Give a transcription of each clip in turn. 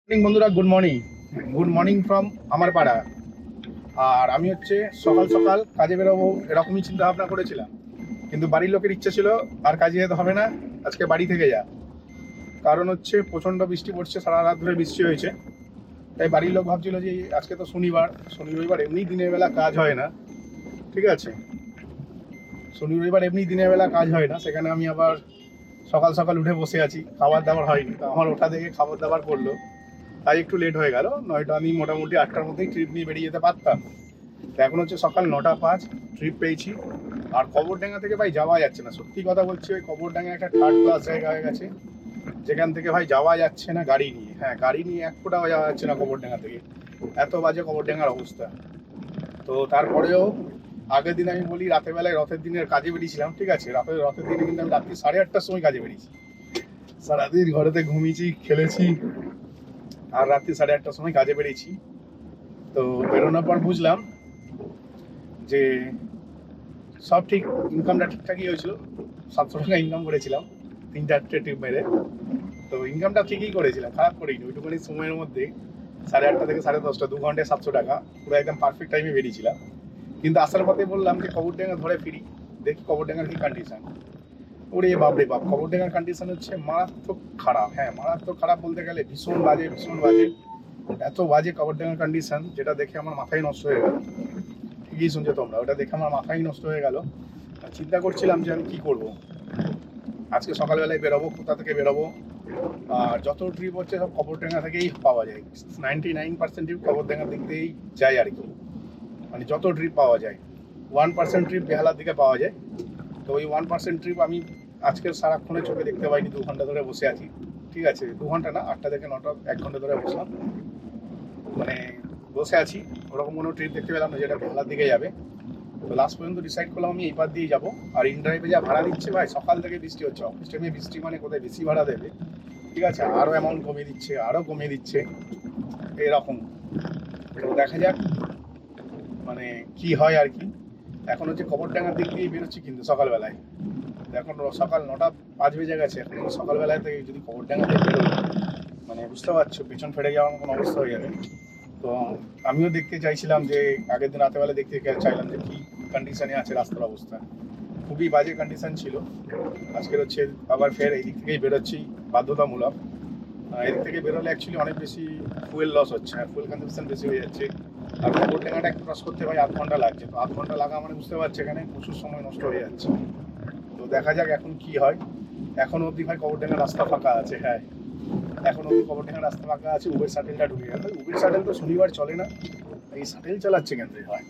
Morning বন্ধুরা, good morning from আমার পাড়া। আর আমি হচ্ছে সকাল সকাল কাজে বেরোবো এরকমই চিন্তা ভাবনা করেছিলাম, কিন্তু বাড়ির লোকের ইচ্ছে ছিল আর কাজে যেতে হবে না, আজকে বাড়ি থেকে যা। কারণ হচ্ছে প্রচণ্ড বৃষ্টি পড়ছে, সারা রাত ধরে বৃষ্টি হয়েছে। তাই বাড়ির লোক ভাবছিল যে আজকে তো শনিবার, শনি রবিবার এমনি দিনের বেলা কাজ হয় না, ঠিক আছে, শনি রবিবার এমনি দিনের বেলা কাজ হয় না, সেখানে আমি আবার সকাল সকাল উঠে বসে আছি, খাবার দাবার হয়নি। তো আমার ওঠা দেখে খাবার দাবার করলো, তাই একটু লেট হয়ে গেল। নয়তো আমি মোটামুটি 8টার মধ্যেই ট্রিপ নিয়ে বেরিয়ে যেতে পারতাম। তো এখন হচ্ছে সকাল 9:05, ট্রিপ পেয়েছি। আর কবরডাঙ্গা থেকে ভাই যাওয়া যাচ্ছে না, সত্যি কথা বলছি। ওই কবরডাঙ্গা একটা থার্ড ক্লাস জায়গা হয়ে গেছে, যেখান থেকে ভাই যাওয়া যাচ্ছে না গাড়ি নিয়ে। হ্যাঁ, গাড়ি নিয়ে এক ফোঁটাও যাওয়া যাচ্ছে না কবরডাঙ্গা থেকে, এত বাজে কবরডাঙ্গার অবস্থা। তো তারপরেও আগের দিন আমি বলি, রাতের বেলায় রথের দিনের কাজে বেরিয়েছিলাম, ঠিক আছে, রথের দিনে কিন্তু আমি রাত্রি 8:30টার সময় কাজে বেরিয়েছি। সারাদিন ঘরেতে ঘুমিয়েছি, খেলেছি, আর রাত্রি 8:30টার সময় কাজে বেরিয়েছি। তো বেরোনোর পর বুঝলাম যে সব ঠিক, ইনকামটা ঠিকঠাকই হয়েছিল। 700 টাকা ইনকাম করেছিলাম 3-4টে ট্রিপ মেরে। তো ইনকামটা ঠিকই করেছিলাম, খারাপ করিনি। ওইটুকুনি সময়ের মধ্যে 8:30 থেকে 10:30, 2 ঘন্টায় 700 টাকা, পুরো একদম পারফেক্ট টাইমে বেরিয়েছিলাম। কিন্তু আসার পথে বললাম যে কবরডাঙ্গা ধরে ফিরি, দেখি কবরডাঙ্গার কি কন্ডিশন। ওরে বাপ রে বাপ, কবরডাঙ্গার কন্ডিশন হচ্ছে মারাত্মক খারাপ। হ্যাঁ, মারাত্মক খারাপ বলতে গেলে ভীষণ বাজে, ভীষণ বাজে। এত বাজে কবরডাঙ্গার কন্ডিশন, যেটা দেখে আমার মাথায় নষ্ট হয়ে গেল। ঠিকই শুনছো তোমরা, ওটা দেখে আমার মাথায় নষ্ট হয়ে গেল। চিন্তা করছিলাম যে আমি কি করব। আজকে সকালবেলায় বেরোবো, কোথা থেকে বেরোবো। আর যত ট্রিপ হচ্ছে সব কবরডাঙ্গা থেকেই পাওয়া যায়, 99% ট্রিপ কবরডাঙ্গার দিক দিয়েই যায় আর কি। মানে যত ট্রিপ পাওয়া যায়, 1% ট্রিপ বেহালার দিকে পাওয়া যায়। তো ওই 1% ট্রিপ আমি আজকের সারাক্ষণে চোখে দেখতে পাইনি, 2 ঘন্টা ধরে বসে আছি, ঠিক আছে, 2 ঘন্টা না, 8টা থেকে 9টা, 1 ঘন্টা ধরে বসলাম, মানে বসে আছি। ওরকম কোনো ট্রিপ দেখতে পেলাম না যেটা বেহালার দিকে যাবে। তো লাস্ট পর্যন্ত ডিসাইড করলাম আমি এই পার দিয়ে যাবো। আর ইনড্রাইভে যা ভাড়া দিচ্ছে ভাই, সকাল থেকে বৃষ্টি হচ্ছে, অফিস টাইমে বৃষ্টি, মানে কোথায় বেশি ভাড়া দেবে, ঠিক আছে, আরও অ্যামাউন্ট কমিয়ে দিচ্ছে, আরও কমিয়ে দিচ্ছে, এরকম। তো দেখা যাক মানে কি হয় আর কি। এখন হচ্ছে কবরডাঙ্গার দিক দিয়ে বেরোচ্ছি কিন্তু সকালবেলায়। এখন সকাল 9:05 বেজে গেছে, এখন সকালবেলায় থেকে যদি কবরডাঙ্গাতে বেরোই, মানে বুঝতে পারছো পেছন ফেটে যাওয়ার মতন অবস্থা হয়ে যাবে। তো আমিও দেখতে চাইছিলাম যে, আগের দিন রাতেবেলা দেখতে চাইলাম যে কি কন্ডিশনে আছে রাস্তার অবস্থা। খুবই বাজে কন্ডিশন ছিল। আজকের হচ্ছে আবার ফের এই দিক থেকেই বেরোচ্ছি, বাধ্যতামূলক। এদিক থেকে বেরোলে অ্যাকচুয়ালি অনেক বেশি ফুয়েল লস হচ্ছে, আর ফুয়েল কনজাম্পশন বেশি হয়ে যাচ্ছে। আর কবরডাঙ্গাটা ক্রস করতে ভাই 8 ঘন্টা লাগছে। তো 8 ঘন্টা লাগা মানে বুঝতে পারছি এখানে প্রচুর সময় নষ্ট হয়ে যাচ্ছে। তো দেখা যাক এখন কি হয়। এখন অবধি ভাই কবরডাঙ্গার রাস্তা ফাঁকা আছে। হ্যাঁ, এখন অবধি কবরডাঙ্গার রাস্তা ফাঁকা আছে। উবের শাটেলটা ঢুকে গেল। উবের শাটেল তো শনিবার চলে না, এই শাটেল চালাচ্ছে কেন রে ভাই?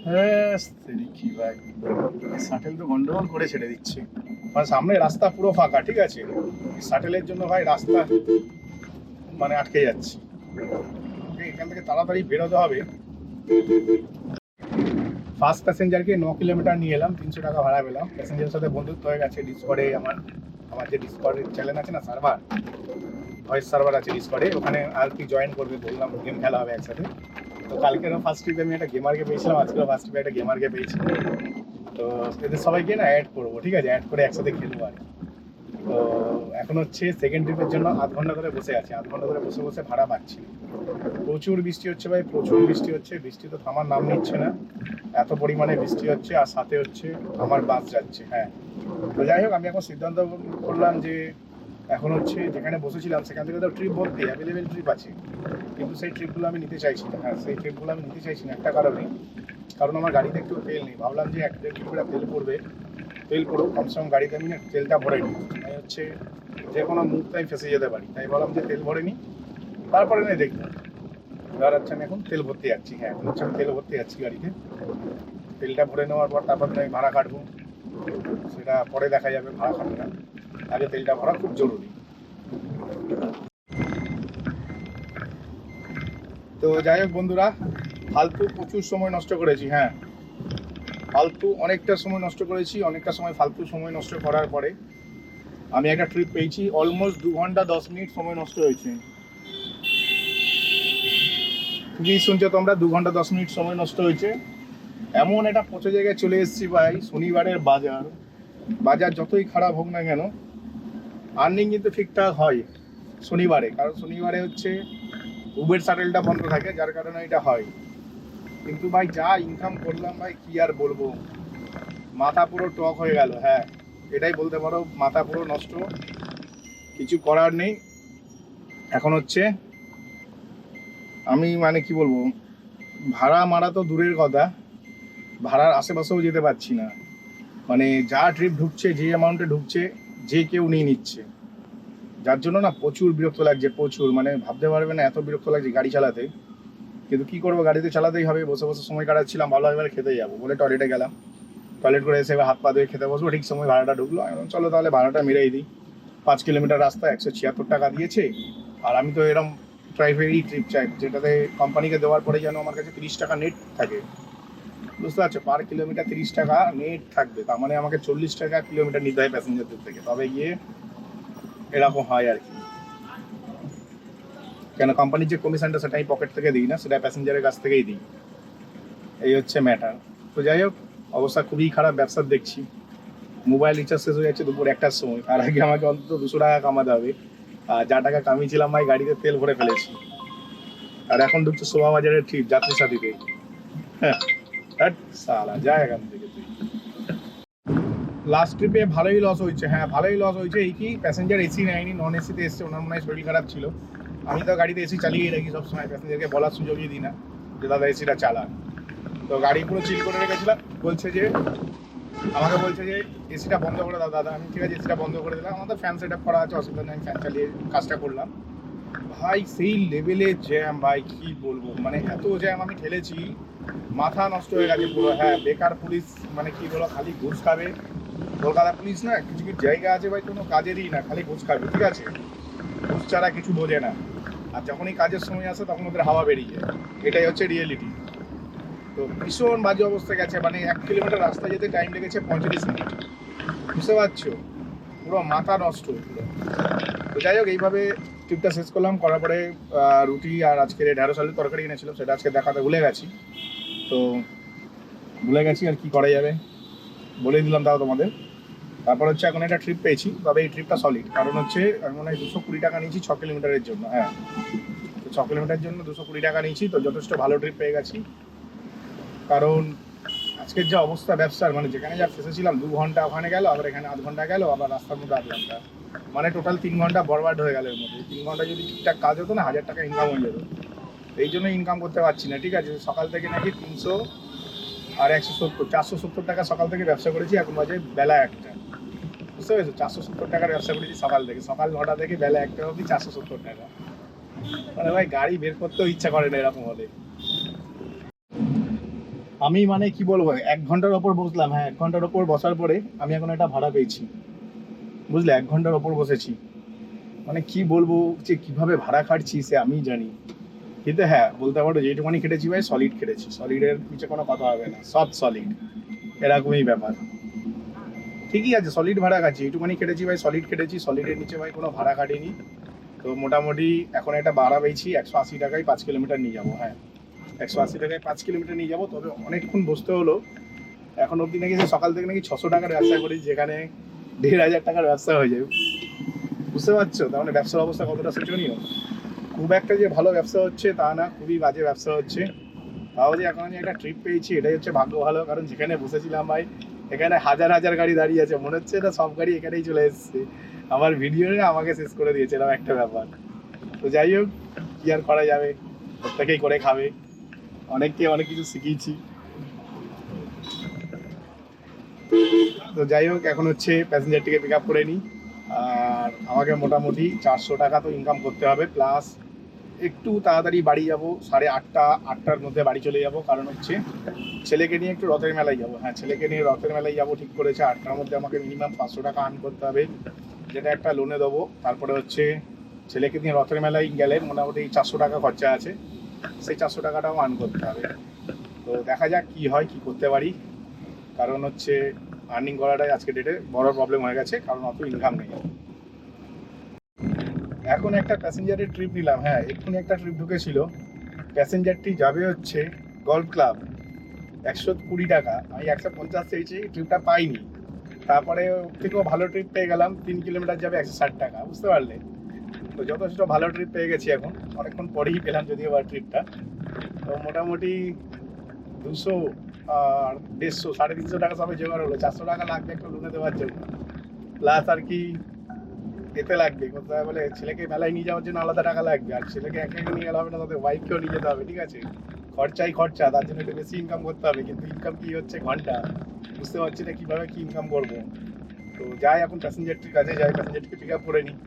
হ্যাঁ, কি ভাই, শাটেল তো গন্ডগোল করে ছেড়ে দিচ্ছে। মানে সামনে রাস্তা পুরো ফাঁকা, ঠিক আছে, শাটেলের জন্য ভাই রাস্তা মানে আটকে যাচ্ছে। এখান থেকে তাড়াতাড়ি বেরোতে হবে। ফার্স্ট প্যাসেঞ্জারকে 9 কিলোমিটার নিয়ে এলাম, 300 টাকা ভাড়া পেলাম। প্যাসেঞ্জারের সাথে বন্ধুত্ব হয়ে গেছে ডিসকর্ডে। আমার যে ডিসকর্ডের চ্যানেল আছে না, সার্ভার, ভয়েস সার্ভার আছে ডিসকর্ডে, ওখানে আর কি জয়েন করবে বললাম, গেম খেলা হবে একসাথে। তো কালকেরও ফার্স্ট ট্রিপে আমি একটা গেমারকে পেয়েছিলাম, আজকেও ফার্স্ট ট্রিপে একটা গেমারকে পেয়েছি। তো এদের সবাইকে না অ্যাড করবো, ঠিক আছে, অ্যাড করে একসাথে খেলবো আর। তো এখন হচ্ছে সেকেন্ড ট্রিপের জন্য 8 ঘন্টা ধরে বসে আছি, 8 ঘন্টা ধরে বসে বসে ভাড়া পাচ্ছি। প্রচুর বৃষ্টি হচ্ছে ভাই, প্রচুর বৃষ্টি হচ্ছে, বৃষ্টি তো থামার নাম নিচ্ছে না। এত পরিমাণে বৃষ্টি হচ্ছে, আর সাথে হচ্ছে আমার বাস যাচ্ছে। হ্যাঁ, তো যাই হোক, আমি এখন সিদ্ধান্ত করলাম যে এখন হচ্ছে যেখানে বসেছিলাম সেখান থেকে তো ট্রিপ ভর্তি, অ্যাভেলেবেল ট্রিপ আছে, কিন্তু সেই ট্রিপগুলো আমি নিতে চাইছি না। হ্যাঁ, সেই ট্রিপগুলো আমি নিতে চাইছি না একটা কারণে, কারণ আমার গাড়িতে একটু তেল নেই। ভাবলাম যে 1-1.5 লিটার তেল পড়বে, তেল পড়ুক, কমসে কম গাড়িতে আমি না তেলটা ভরে নিই। আমি হচ্ছে যে কোনো মুহূর্তে আমি ফেসে যেতে পারি, তাই ভাবলাম যে তেল ভরে নিই, তারপরে নেই দেখবো। এবার হচ্ছে আমি এখন তেল ভরতে যাচ্ছি। হ্যাঁ, এখন হচ্ছে আমি তেল ভরতে যাচ্ছি গাড়িতে। তেলটা ভরে নেওয়ার পর তারপর আমি ভাড়া কাটবো, সেটা পরে দেখা যাবে, ভাড়া কাটবে না, আগে তেলটা ভরা খুব জরুরি। তো যাই হোক বন্ধুরা, ফালতু প্রচুর সময় নষ্ট করেছি। হ্যাঁ, ফালতু অনেকটা সময় নষ্ট করেছি। অনেকটা সময় ফালতু সময় নষ্ট করার পরে আমি একটা ট্রিপ পেয়েছি। অলমোস্ট 2 ঘন্টা 10 মিনিট সময় নষ্ট হয়েছে। কি শুনছো তোমরা? 2 ঘন্টা 10 মিনিট সময় নষ্ট হয়েছে। এমন একটা পচে জায়গায় চলে এসেছি ভাই, শনিবারের বাজার। বাজার যতই খারাপ হোক না কেন, আর্নিং কিন্তু ঠিকঠাক হয় শনিবারে, কারণ শনিবারে হচ্ছে উবের শাটেলটা বন্ধ থাকে, যার কারণে এটা হয়। কিন্তু ভাই যা ইনকাম করলাম ভাই, কি আর বলবো, মাথা পুরো টক হয়ে গেল। হ্যাঁ, এটাই বলতে পারো, মাথা পুরো নষ্ট, কিছু করার নেই। এখন হচ্ছে আমি মানে কি বলবো, ভাড়া মারা তো দূরের কথা, ভাড়ার আশেপাশেও যেতে পারছি না। মানে যা ট্রিপ ঢুকছে, যে অ্যামাউন্টে ঢুকছে, যে কেউ নিয়ে নিচ্ছে, যার জন্য না প্রচুর বিরক্ত লাগছে, প্রচুর, মানে ভাবতে পারবে না এত বিরক্ত লাগছে গাড়ি চালাতে। কিন্তু কি করবো, গাড়িতে চালাতেই হবে। বসে বসে সময় কাটাচ্ছিলাম, ভালো এবার খেতে যাবো বলে টয়লেটে গেলাম। টয়লেট করে এসে এবার হাত পা ধুয়ে খেতে বসবো, ঠিক সময় ভাড়াটা ঢুকলো। আমি বললাম, চলো তাহলে ভাড়াটা মেরেই দিই। 5 কিলোমিটার রাস্তা, 176 টাকা দিয়েছে। আর আমি তো এরকম প্রাইভেটই ট্রিপ চাই, যেটাতে কোম্পানিকে দেওয়ার পরে যেন আমার কাছে 30 টাকা নেট থাকে। বুঝতে পারছো, পার কিলোমিটার 30 টাকা নেট থাকবে, তার মানে আমাকে 40 টাকা কিলোমিটার নিতে হয় প্যাসেঞ্জারদের থেকে, তবে গিয়ে এরকম হয় আর কি। কেন, কোম্পানির যে কমিশনটা সেটা আমি পকেট থেকে দিই না, সেটা প্যাসেঞ্জারের কাছ থেকেই দিই। এই হচ্ছে ম্যাটার। তো যাই হোক, অবস্থা খুবই খারাপ ব্যবসার দেখছি। মোবাইল রিচার্জ শেষ হয়ে যাচ্ছে দুপুর 1টার সময়, তার আগে আমাকে অন্তত 200 টাকা কামাতে হবে। আর যা টাকা কামিয়েছিলাম ভাই, গাড়িতে তেল ভরে ফেলেছি। আর এখন ঢুকছে শোভাবাজারের ট্রিপ যাত্রী সাথীতে। হ্যাঁ, সালা যা এখান থেকে তুই। লাস্ট ট্রিপে ভালোই লস হয়েছে, হ্যাঁ ভালোই লস হয়েছে। এই কি, প্যাসেঞ্জার এসি নেয়নি, নন এসিতে এসছে, ওনার মনে হয় শরীর খারাপ ছিল। আমি তো গাড়িতে এসি চালিয়েই রাখি সবসময়, প্যাসেঞ্জারকে বলার সুযোগই দিই না যে দাদা এসিটা চালান। তো গাড়ি পুরো চিল করে রেখেছিলাম, বলছে যে, আমাকে বলছে যে এসিটা বন্ধ করে দাও দাদা। আমি ঠিক আছে এসিটা বন্ধ করে দিলাম, আমাদের ফ্যান সেট আপ করা আছে, অসুবিধা নেই, ফ্যান চালিয়ে কাজটা করলাম। ভাই সেই লেভেলে জ্যাম ভাই, কি বলবো, মানে এত জ্যাম আমি ঠেলেছি, মাথা নষ্ট হয়ে গেছে পুরো। হ্যাঁ, বেকার পুলিশ, মানে কি বলো, খালি ঘুষ খাবে। কলকাতা পুলিশ না, কিছু কিছু জায়গা আছে ভাই কোনো কাজেরই না, খালি ঘুষ খাবে, ঠিক আছে, ঘুষ ছাড়া কিছু বোঝে না। আর যখনই কাজের সময় আসে তখন ওদের হাওয়া বেরিয়ে যায়, এটাই হচ্ছে রিয়েলিটি। তো ভীষণ বাজে অবস্থা গেছে, মানে 1 কিলোমিটার রাস্তা যেতে টাইম লেগেছে 35 মিনিট। বুঝতে পারছো, পুরো মাথা নষ্ট পুরো। তো যাই হোক, এইভাবে ট্রিপটা শেষ করলাম, করার পরে রুটি আর আজকের ঢেঁড়স আলুর তরকারি এনেছিলাম, সেটা আজকে দেখাতে ভুলে গেছি। তো ভুলে গেছি, আর কি করা যাবে, বলে দিলাম তাও তোমাদের। তারপর হচ্ছে এখন একটা ট্রিপ পেয়েছি, তবে এই ট্রিপটা সলিড, কারণ হচ্ছে আমি মনে হয় 220 টাকা নিয়েছি 6 কিলোমিটারের জন্য। হ্যাঁ, তো 6 কিলোমিটারের জন্য 220 টাকা নিয়েছি, তো যথেষ্ট ভালো ট্রিপ পেয়ে গেছি। কারণ আজকের যে অবস্থা ব্যবসার, মানে যেখানে যা ফেসেছিলাম, 2 ঘন্টা ওখানে গেল, আবার এখানে আধ ঘন্টা গেল, আবার রাস্তার মধ্যে 8 ঘন্টা, মানে টোটাল 3 ঘন্টা বরবাদ হয়ে গেল। এর মধ্যে 3 ঘন্টা যদি ঠিকঠাক কাজ হতো না, 1000 টাকা ইনকাম হয়ে যেত। এই জন্য ইনকাম করতে পারছি না, ঠিক আছে। সকাল থেকে নাকি 300 আর 170, 470 টাকা সকাল থেকে ব্যবসা করেছি, এখন বাজে বেলা 1টা। বুঝতে পেরেছো, 470 টাকার ব্যবসা করেছি সকাল থেকে, সকাল 9টা থেকে বেলা 1টা অবধি 470 টাকা। মানে ভাই গাড়ি বের করতেও ইচ্ছা করে না এরকম হলে। আমি মানে কি বলবো, 1 ঘন্টার ওপর বসলাম। হ্যাঁ, 1 ঘন্টার ওপর বসার পরে আমি এখন একটা ভাড়া পেয়েছি, বুঝলে, 1 ঘন্টার ওপর বসেছি। মানে কি বলবো, যে কিভাবে ভাড়া খাটছি সে আমি জানি। কিন্তু হ্যাঁ, বলতে পারো যেটুকুনি খেটেছি ভাই, সলিড খেটেছি, সলিডের পিছিয়ে কোনো কথা হবে না, সব সলিড, এরকমই ব্যাপার। ঠিকই আছে, সলিড ভাড়া খাচ্ছি, এইটুকুনি খেটেছি ভাই, সলিড খেটেছি, সলিডের নিচে ভাই কোনো ভাড়া কাটিনি। তো মোটামুটি এখন একটা ভাড়া পেয়েছি 180 টাকায় 5 কিলোমিটার নিয়ে যাবো। হ্যাঁ, 180 টাকায় 5 কিলোমিটার নিয়ে যাবো, তবে অনেকক্ষণ বসতে হলো। এখন অবধি নাকি সকাল থেকে নাকি 600 টাকার ব্যবসা করি, যেখানে 1500 টাকার ব্যবসা হয়ে যায়। বুঝতে পারছো, তার মানে ব্যবসার অবস্থা কতটা শোচনীয়। খুব একটা যে ভালো ব্যবসা হচ্ছে তা না, খুবই বাজে ব্যবসা হচ্ছে। তাও যে এখন আমি একটা ট্রিপ পেয়েছি, এটাই হচ্ছে ভাগ্য ভালো, কারণ যেখানে বসেছিলাম ভাই, এখানে হাজার হাজার গাড়ি দাঁড়িয়ে আছে, মনে হচ্ছে এটা সব গাড়ি এখানেই চলে এসছে, আমার ভিডিও নিয়ে আমাকে শেষ করে দিয়েছে, এরকম একটা ব্যাপার। তো যাই হোক, কি আর করা যাবে, প্রত্যেকেই করে খাবে, অনেককে অনেক কিছু শিখিয়েছি। তো যাই হোক, এখন হচ্ছে প্যাসেঞ্জারটিকে পিক আপ করে নিই। আর আমাকে মোটামুটি 400 টাকা তো ইনকাম করতে হবে, প্লাস একটু তাড়াতাড়ি বাড়ি যাব, 8:30, 8টার মধ্যে বাড়ি চলে যাব, কারণ হচ্ছে ছেলেকে নিয়ে একটু রথের মেলায় যাব। হ্যাঁ, ছেলেকে নিয়ে রথের মেলায় যাব ঠিক করেছে। 8টার মধ্যে আমাকে মিনিমাম 500 টাকা আর্ন করতে হবে, যেটা একটা লোনে দেবো। তারপরে হচ্ছে ছেলেকে নিয়ে রথের মেলায় গেলে মোটামুটি 400 টাকা খরচা আছে, সেই 400 টাকাটাও আর্ন করতে হবে। তো দেখা যাক কি হয়, কি করতে পারি, কারণ হচ্ছে আর্নিং করাটাই আজকে ডেটে বড় প্রবলেম হয়ে গেছে, কারণ অত ইনকাম নেই। এখন একটা প্যাসেঞ্জারের ট্রিপ নিলাম। হ্যাঁ, এক্ষুনি একটা ট্রিপ ঢুকেছিল, প্যাসেঞ্জারটি যাবে হচ্ছে গল্ফ ক্লাব, 120 টাকা। আমি 150 চেয়েছি, ট্রিপটা পাইনি। তারপরে ওর থেকেও ভালো ট্রিপ পেয়ে গেলাম, 3 কিলোমিটার যাবে 160 টাকা, বুঝতে পারলে? তো যথেষ্ট ভালো ট্রিপ পেয়ে গেছি এখন, অনেকক্ষণ পরেই পেলাম যদিও বা ট্রিপটা। তো মোটামুটি 200 আর 150, 350 টাকা সবে জোগাড় হলো। 400 টাকা লাগবে একটু লোনে দেওয়ার জন্য, প্লাস আর কি এতে লাগবে কোথায় বলে ছেলেকে মেলায় নিয়ে যাওয়ার জন্য আলাদা টাকা লাগবে, আর ছেলেকে একা একা নিয়ে গেলে হবে না, তাদের ওয়াইফকেও নিয়ে যেতে হবে, ঠিক আছে? খরচাই খরচা, তার জন্য একটু বেশি ইনকাম করতে হবে, কিন্তু ইনকাম কি হচ্ছে ঘন্টা, বুঝতে পারছি না কীভাবে কি ইনকাম করবো। তো যাই এখন প্যাসেঞ্জারটির কাছে যাই, প্যাসেঞ্জারটিকে পিক আপ করে নিই,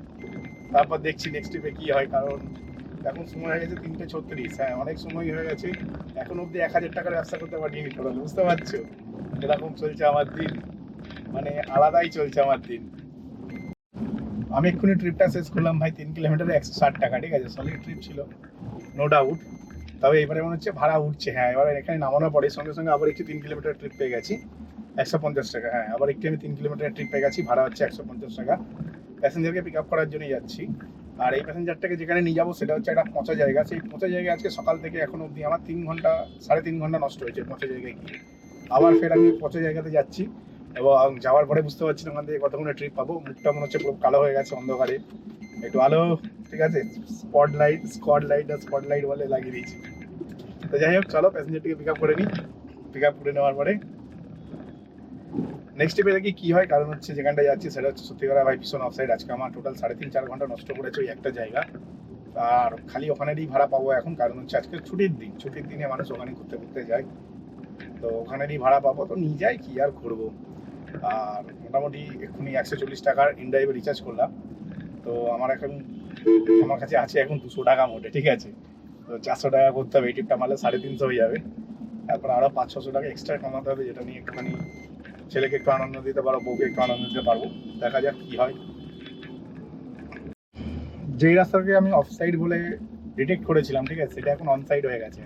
তারপর দেখছি নেক্সট ট্রিপে কী হয়। কারণ এখন সময় হয়ে গেছে 3:36, হ্যাঁ অনেক সময় হয়ে গেছে, এখন অবধি 1000 টাকার ব্যবসা করতে পারিনি টোটাল, বুঝতে পারছো? এরকম চলছে আমার দিন, মানে আলাদাই চলছে আমার দিন। আমি এক্ষুনি ট্রিপটা শেষ করলাম ভাই, 3 কিলোমিটারে 160 টাকা, ঠিক আছে? সলিড ট্রিপ ছিল, নো ডাউট। তবে এবারে মনে হচ্ছে ভাড়া উঠছে, হ্যাঁ এবারে এখানে নামানোর পরে সঙ্গে সঙ্গে আবার একটি 3 কিলোমিটার ট্রিপ পেয়ে গেছি, 150 টাকা। হ্যাঁ আবার একটি আমি 3 কিলোমিটার ট্রিপ পেয়ে গেছি, ভাড়া হচ্ছে 150 টাকা। প্যাসেঞ্জারকে পিক আপ করার জন্যই যাচ্ছি। আর এই প্যাসেঞ্জারটাকে যেখানে নিয়ে যাবো সেটা হচ্ছে একটা পচা জায়গা, সেই পচা জায়গায় আজকে সকাল থেকে এখন অবধি আমার 3 ঘন্টা 3.5 ঘন্টা নষ্ট হয়েছে পচা জায়গায় গিয়ে। আবার ফের আমি পচা জায়গাতে যাচ্ছি, এবং যাওয়ার পরে বুঝতে পারছি না ওখান থেকে কতক্ষণে ট্রিপ পাবো। মুখটা মনে হচ্ছে পুরো কালো হয়ে গেছে অন্ধকারে, একটু আলো, ঠিক আছে, স্পট লাইট বলে লাগিয়ে দিয়েছি। তো যাই হোক, চলো প্যাসেঞ্জারটিকে পিক আপ করে নিই। পিক আপ করে নেওয়ার পরে নেক্সট ট্রিপে দেখি কী হয়। কারণ হচ্ছে যেখানটা যাচ্ছি সেটা হচ্ছে সত্যি কথা ভাই ভীষণ অফসাইড। আজকে আমার টোটাল 3.5-4 ঘন্টা নষ্ট করেছে ওই একটা জায়গা, আর খালি ওখানেরই ভাড়া পাবো এখন। কারণ হচ্ছে আজকে ছুটির দিন, ছুটির দিনে মানুষ ওখানে ঘুরতে ঘুরতে যায়, তো ওখানেরই ভাড়া পাবো, তো নিয়ে যাই কি আর ঘুরবো। আর মোটামুটি এক্ষুনি 140 টাকার ইনড্রাইভে রিচার্জ করলাম। তো আমার কাছে আছে এখন 200 টাকা মোটে, ঠিক আছে? তো 400 টাকা করতে হবে, এই ট্রিপটা মারলে 350 হয়ে যাবে। তারপর আরও 500-600 টাকা এক্সট্রা কমাতে হবে, যেটা নিয়ে একটুখানি ছেলেকে একটু আনন্দ দিতে পারবো, বউকে একটু আনন্দ দিতে পারবো। দেখা যাক কি হয়। যেই রাস্তাকে আমি অফ সাইড বলে ডিটেক্ট করেছিলাম, ঠিক আছে, সেটা এখন অন সাইড হয়ে গেছে।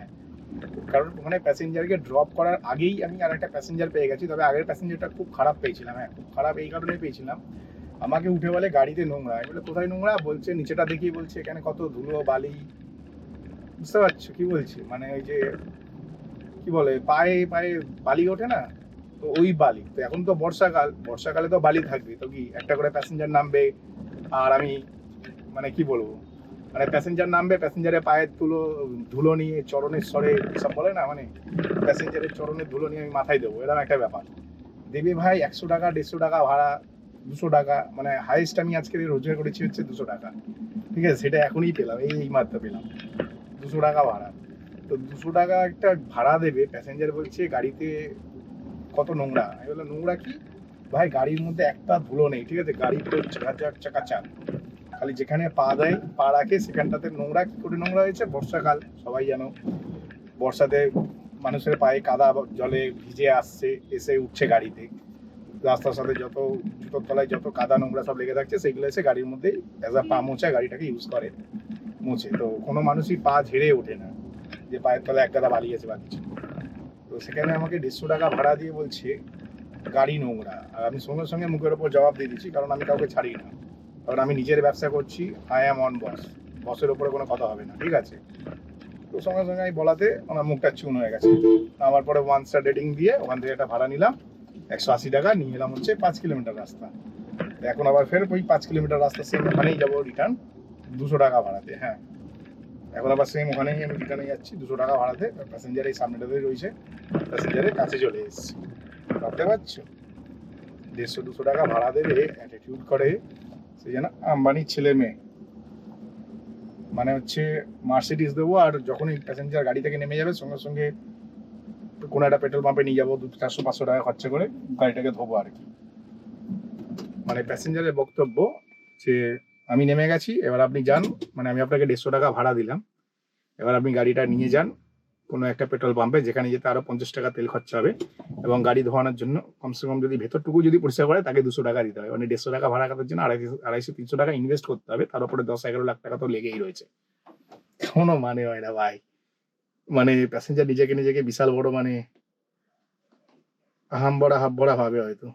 কারণ ওখানে প্যাসেঞ্জারকে ড্রপ করার আগেই আমি আর একটা প্যাসেঞ্জার পেয়ে গেছি। তবে আগের প্যাসেঞ্জারটা খুব খারাপ পেয়েছিলাম, হ্যাঁ খুব খারাপ এই কারণেই পেয়েছিলাম, আমাকে উঠে বলে গাড়িতে নোংরা। আমি বলে কোথায় নোংরা? বলছে নিচেটা দেখিয়ে বলছে এখানে কত ধুলো বালি, বুঝতে পারছো কি বলছি? মানে ওই যে কি বলে পায়ে পায়ে বালি ওঠে না, তো ওই বালি। তো এখন তো বর্ষাকালে তো বালি থাকবে, তো কি একটা করে প্যাসেঞ্জার নামবে, আর আমি মানে কি বলবো, মানে প্যাসেঞ্জার নামবে, প্যাসেঞ্জারের পায়ের ধুলো নিয়ে চরণের স্বরে সব বলে না, মানে প্যাসেঞ্জারের চরণের ধুলো নিয়ে আমি মাথায় দেবো, এরকম একটা ব্যাপার। দেবে ভাই 100 টাকা 150 টাকা ভাড়া, 200 টাকা, মানে হাইয়েস্ট আমি আজকে রোজগার করেছি হচ্ছে 200 টাকা, ঠিক আছে? সেটা এখনই পেলাম, এই মাত্র পেলাম 200 টাকা ভাড়া। তো 200 টাকা একটা ভাড়া দেবে, প্যাসেঞ্জার বলছে গাড়িতে কত নোংরা। আমি বললাম নোংরা কি ভাই, গাড়ির মধ্যে একটা ধুলো নেই, ঠিক আছে? গাড়ি পুরো চাকাচাক, খালি যেখানে পা রাখে সেখানটাতে নোংরা। কি করে নোংরা হয়েছে? বর্ষাকাল, সবাই জানো বর্ষাতে মানুষের পায়ে কাদা জলে ভিজে আসছে, এসে উঠছে গাড়িতে, রাস্তার সাথে যত জুতোর তলায় যত কাদা নোংরা সব লেগে থাকছে, সেগুলো এসে গাড়ির মধ্যে অ্যাজ আ পা মোছা গাড়িটাকে ইউজ করে মুছে। তো কোনো মানুষই পা ঝেড়ে ওঠে না যে পায়ের তলায় এক গাদা বালি আছে বা কিছু। তো সেখানে আমাকে 150 টাকা ভাড়া দিয়ে বলছে গাড়ি নোংরা। আর আমি সঙ্গে সঙ্গে মুখের ওপর জবাব দিয়ে দিচ্ছি, কারণ আমি কাউকে ছাড়ি না, কারণ আমি নিজের ব্যবসা করছি, আই অ্যাম অন বস, বসের ওপরে কোনো কথা হবে না, ঠিক আছে? তো সঙ্গে সঙ্গে আমি বলাতে আমার মুখটা চুন হয়ে গেছে। আমার পরে 1 স্টার রেটিং দিয়ে ওখান থেকে একটা ভাড়া নিলাম 180 টাকা, নিয়ে এলাম হচ্ছে 5 কিলোমিটার রাস্তা। এখন আবার ফের ওই 5 কিলোমিটার রাস্তা সেম ওখানেই যাবো রিটার্ন 200 টাকা ভাড়াতে। হ্যাঁ এখন আবার সেম ওখানেই আমি রিটার্নে যাচ্ছি 200 টাকা ভাড়াতে। প্যাসেঞ্জার এই সামনেটাতেই রয়েছে, প্যাসেঞ্জারের কাছে চলে এসেছি, ভাবতে পারছো? 150-200 টাকা ভাড়া দেবে, অ্যাটিটিউড করে সে যেন আম্বানির ছেলে মেয়ে। মানে হচ্ছে মার্সিডিজ দেবো, আর যখনই প্যাসেঞ্জার গাড়ি থেকে নেমে যাবে সঙ্গে সঙ্গে কোনো একটা পেট্রোল পাম্পে নিয়ে যাবো, 400-500 টাকা খরচা করে গাড়িটাকে ধোবো আর কি। মানে প্যাসেঞ্জারের বক্তব্য যে আমি নেমে গেছি, এবার আপনি যান, মানে আমি আপনাকে 150 টাকা ভাড়া দিলাম, এবার আপনি গাড়িটা নিয়ে যান কোনো একটা পেট্রোল পাম্পে, যেখানে যেতে আরো 50 টাকা তেল খরচা হবে, এবং গাড়ি ধোয়ানোর জন্য কমসে কম যদি ভেতরটুকু যদি পরিষ্কার করে তাকে 200 টাকা দিতে হবে। মানে 150 টাকা ভাড়া কাটার জন্য 250-300 টাকা ইনভেস্ট করতে হবে, তার উপরে 10-11 লাখ টাকা তো লেগেই রয়েছে। কোনো মানে হয় না ভাই, মানে প্যাসেঞ্জার নিজেকে বিশাল বড়, মানে হাফ বড়া ভাবে হয়তো।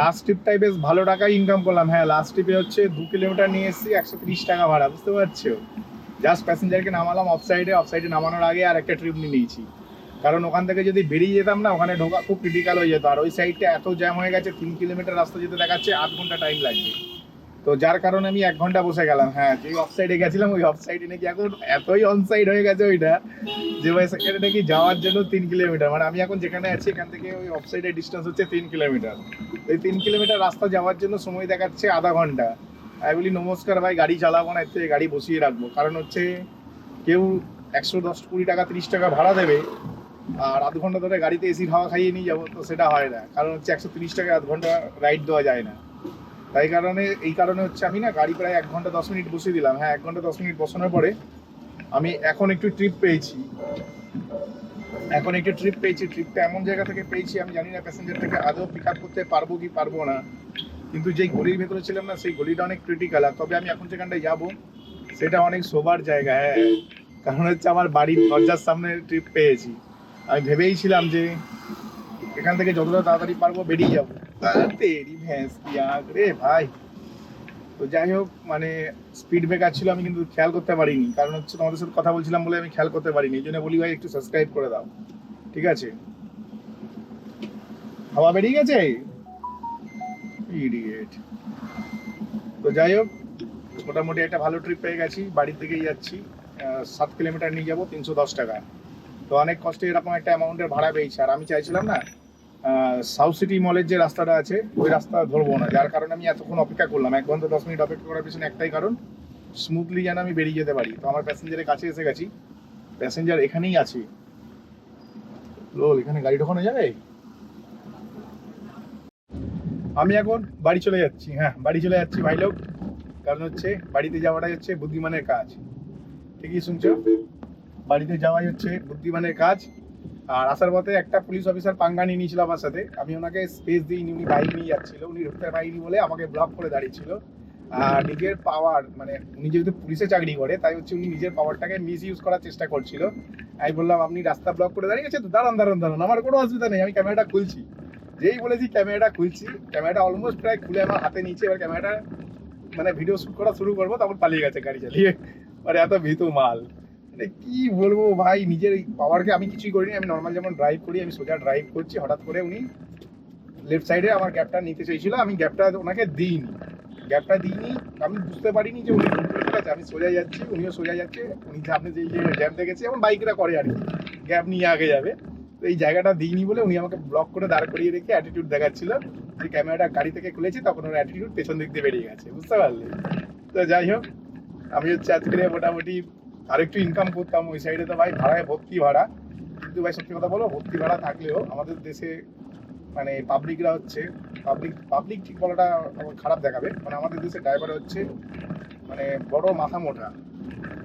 লাস্ট ট্রিপটাই বেশ ভালো টাকা ইনকাম করলাম। হ্যাঁ লাস্ট ট্রিপে হচ্ছে 2 কিলোমিটার নিয়ে এসেছি 130 টাকা ভাড়া, বুঝতে পারছো? জাস্ট প্যাসেঞ্জারকে নামালাম অফ সাইডে নামানোর আগে আর একটা ট্রিপ নিয়ে নিয়েছি। কারণ ওখান থেকে যদি বেরিয়ে যেতাম না, ওখানে ঢোকা খুব ক্রিটিক্যাল হয়ে যেত। আর ওই সাইডটা এত জ্যাম হয়ে গেছে, 3 কিলোমিটার রাস্তা যেতে দেখাচ্ছে 8 ঘন্টা টাইম লাগবে। তো যার কারণে আমি 1 ঘন্টা বসে গেলাম। হ্যাঁ, যে অফ সাইডে গেছিলাম ওই অফ সাইডে নাকি এখন এতই অন সাইড হয়ে গেছে ওইটা, যে ভাই সেখানে নাকি যাওয়ার জন্য 3 কিলোমিটার, মানে আমি এখন যেখানে আছি এখান থেকে ওই অফ সাইডের ডিস্টেন্স হচ্ছে 3 কিলোমিটার। এই 3 কিলোমিটার রাস্তা যাওয়ার জন্য সময় দেখাচ্ছে আধা ঘন্টা। আমি বলি নমস্কার ভাই, গাড়ি চালাবো না, এর থেকে গাড়ি বসিয়ে রাখবো। কারণ হচ্ছে কেউ 110, 20 টাকা 30 টাকা ভাড়া দেবে, আর আধ ঘন্টা ধরে গাড়িতে এসির হাওয়া খাইয়ে নিয়ে যাবো, তো সেটা হয় না। কারণ হচ্ছে 130 টাকা আধ ঘন্টা রাইড দেওয়া যায় না। তাই এই কারণে হচ্ছে আমি না গাড়ি প্রায় 1 ঘন্টা 10 মিনিট বসিয়ে দিলাম। হ্যাঁ, 1 ঘন্টা 10 মিনিট বসানোর পরে আমি এখন একটু ট্রিপ পেয়েছি। ট্রিপটা এমন জায়গা থেকে পেয়েছি, আমি জানি না প্যাসেঞ্জারটাকে আদৌ পিক আপ করতে পারবো কি পারবো না। কিন্তু যেই গলির ভেতরে ছিলাম না, সেই গলিটা অনেক ক্রিটিক্যাল। আর তবে আমি এখন যেখানটায় যাবো সেটা অনেক সোবার জায়গা। হ্যাঁ, কারণ হচ্ছে আমার বাড়ির দরজার সামনে ট্রিপ পেয়েছি। আমি ভেবেইছিলাম যে এখান থেকে যতটা তাড়াতাড়ি পারবো বেরিয়ে যাবো। তেরি ভ্যাঁস কি আগ রে ভাই। তো যাই হোক, মানে স্পিড ব্রেকার ছিল, আমি কিন্তু খেয়াল করতে পারিনি। কারণ হচ্ছে তোমাদের সাথে কথা বলছিলাম বলে আমি খেয়াল করতে পারিনি। এই জন্য বলি ভাই একটু সাবস্ক্রাইব করে দাও, ঠিক আছে? হাওয়া বেরিয়ে গেছে, ইডিয়েট। তো যাই হোক, মোটামুটি একটা ভালো ট্রিপ পেয়ে গেছি। বাড়ির দিকেই যাচ্ছি। 7 কিলোমিটার নিয়ে যাবো 310 টাকা। তো অনেক কষ্টে এরকম একটা অ্যামাউন্টের ভাড়া পেয়েছি। আর আমি চাইছিলাম না সাউথ সিটি মলের যে রাস্তাটা আছে ওই রাস্তা ধরবো না, যার কারণে আমি এতক্ষণ অপেক্ষা করলাম। 1 ঘন্টা 10 মিনিট অপেক্ষা করার পিছনে একটাই কারণ, স্মুথলি যেন আমি বেরিয়ে যেতে পারি। তো আমার প্যাসেঞ্জারের কাছে এসে গেছি, প্যাসেঞ্জার এখানেই আছে। লোল, এখানে গাড়ি ঢোকানো যাবে? আমি এখন বাড়ি চলে যাচ্ছি। হ্যাঁ, বাড়ি চলে যাচ্ছি ভাই লোক। কারণ হচ্ছে বাড়িতে যাওয়াটাই হচ্ছে বুদ্ধিমানের কাজ। ঠিকই শুনছো, বাড়িতে যাওয়াই হচ্ছে বুদ্ধিমানের কাজ। আর আসার পথে একটা পুলিশ অফিসার পাঙ্গা নিয়ে নিয়েছিল আমার সাথে। আমি ওনাকে স্পেস দিইনি, উনি বাইক নিয়ে যাচ্ছিল, উনি ঢুকতে পারিনি বলে আমাকে ব্লক করে দাঁড়িয়েছিল। আর নিজের পাওয়ার, মানে উনি যেহেতু পুলিশে চাকরি করে তাই হচ্ছে উনি নিজের পাওয়ারটাকে মিস ইউজ করার চেষ্টা করছিল। আমি বললাম আপনি রাস্তা ব্লক করে দাঁড়িয়ে গেছে, তো দাঁড়ান, আমার কোনো অসুবিধা নেই, আমি ক্যামেরাটা খুলছি। যেই বলেছি ক্যামেরাটা খুলছি, ক্যামেরাটা অলমোস্ট প্রায় খুলে আমার হাতে নিচ্ছে। এবার ক্যামেরাটা মানে ভিডিও শুট করা শুরু করবো, তখন পালিয়ে গেছে গাড়ি চালিয়ে। মানে এত ভীতু মাল, মানে কি বলবো ভাই। নিজের পাওয়ারকে আমি কিছুই করিনি। আমি নর্মাল যেমন ড্রাইভ করি, আমি সোজা ড্রাইভ করছি, হঠাৎ করে উনি লেফট সাইডে আমার গ্যাপটা নিতে চাইছিল। আমি গ্যাপটা ওনাকে দিইনি, আমি বুঝতে পারিনি যে উনি ঠিক আছে। আমি সোজা যাচ্ছি, উনিও সোজা যাচ্ছে। উনি সামনে যে গ্যাপ দেখেছে, এমন বাইকরা করে আর কি, গ্যাপ নিয়ে আগে যাবে। তো এই জায়গাটা দিইনি বলে উনি আমাকে ব্লক করে দাঁড় করিয়ে রেখে অ্যাটিটিউড দেখাচ্ছিল। যে ক্যামেরাটা গাড়ি থেকে খুলেছি, তখন ওর অ্যাটিটিউড পেছন দিক দিয়ে বেরিয়ে গেছে, বুঝতে পারলে? তো যাই হোক, আমি হচ্ছে আজকে মোটামুটি আরেকটু ইনকাম করতাম। ওই সাইডে তো ভাই ভাড়ায় ভর্তি ভাড়া। কিন্তু ভাই সত্যি কথা বলো, ভর্তি ভাড়া থাকলেও আমাদের দেশে মানে পাবলিকরা হচ্ছে পাবলিক ঠিক বলাটা আমার খারাপ দেখাবে। মানে আমাদের দেশে ড্রাইভার হচ্ছে মানে বড় মাথা মোটা,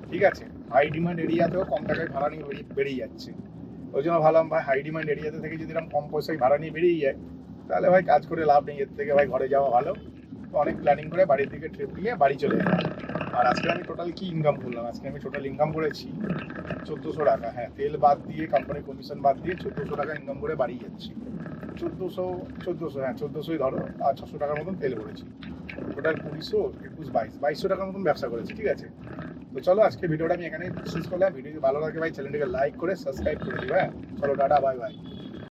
ঠিক আছে? হাই ডিমান্ড এরিয়াতেও কম টাকায় ভাড়া নিয়ে বেরিয়ে যাচ্ছে। ওই জন্য ভাবলাম ভাই, হাই ডিমান্ড এরিয়াতে থেকে যদি এরকম কম পয়সায় ভাড়া নিয়ে বেরিয়ে যায়, তাহলে ভাই কাজ করে লাভ নেই। এর থেকে ভাই ঘরে যাওয়া ভালো। তো অনেক প্ল্যানিং করে বাড়ির দিকে ট্রিপ নিয়ে বাড়ি চলে এলাম। আর আজকে আমি টোটাল কি ইনকাম করলাম, আজকে আমি টোটাল ইনকাম করেছি 1400 টাকা। হ্যাঁ, তেল বাদ দিয়ে, কোম্পানি কমিশন বাদ দিয়ে 1400 টাকা ইনকাম করে বাড়ি যাচ্ছি। 1400 হ্যাঁ 1400ই ধরো। আর 600 টাকার মতন তেল ভরেছি। টোটাল 2000, 21, 2200 টাকার মতন ব্যবসা করেছি, ঠিক আছে? তো চলো, আজকে ভিডিওটা আমি এখানে শেষ করলাম। ভিডিও যদি ভালো লাগে ভাই, চ্যানেলটিকে লাইক করে সাবস্ক্রাইব করে দিও। হ্যাঁ, চলো টাটা, বাই বাই।